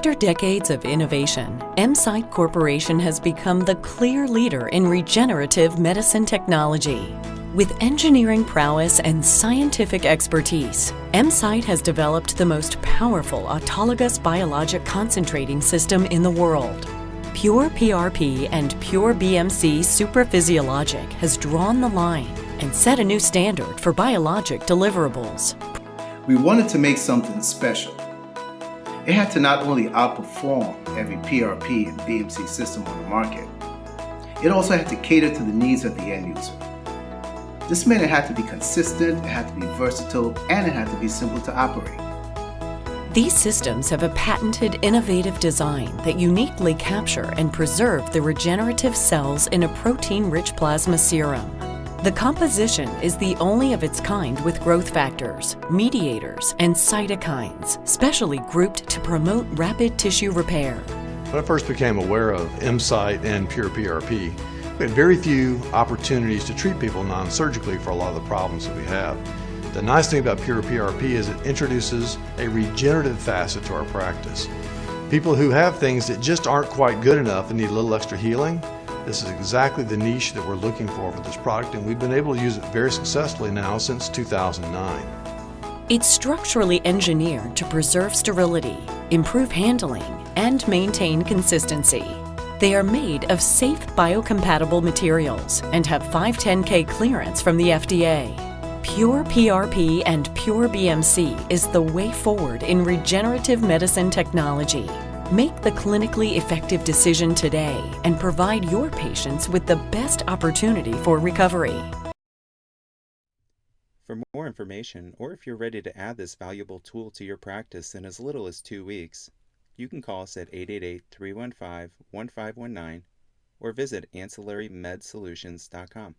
After decades of innovation, Emcyte Corporation has become the clear leader in regenerative medicine technology. With engineering prowess and scientific expertise, Emcyte has developed the most powerful autologous biologic concentrating system in the world. Pure PRP and Pure BMC supraphysiologic has drawn the line and set a new standard for biologic deliverables. We wanted to make something special. It had to not only outperform every PRP and BMC system on the market, it also had to cater to the needs of the end user. This meant it had to be consistent, it had to be versatile, and it had to be simple to operate. These systems have a patented innovative design that uniquely capture and preserve the regenerative cells in a protein-rich plasma serum. The composition is the only of its kind with growth factors, mediators, and cytokines, specially grouped to promote rapid tissue repair. When I first became aware of Emcyte and Pure PRP, we had very few opportunities to treat people non-surgically for a lot of the problems that we have. The nice thing about Pure PRP is it introduces a regenerative facet to our practice. People who have things that just aren't quite good enough and need a little extra healing, this is exactly the niche that we're looking for this product, and we've been able to use it very successfully now since 2009. It's structurally engineered to preserve sterility, improve handling, and maintain consistency. They are made of safe biocompatible materials and have 510(k) clearance from the FDA. Pure PRP and Pure BMC is the way forward in regenerative medicine technology. Make the clinically effective decision today and provide your patients with the best opportunity for recovery. For more information, or if you're ready to add this valuable tool to your practice in as little as 2 weeks, you can call us at 888-315-1519 or visit AncillaryMedSolutions.com.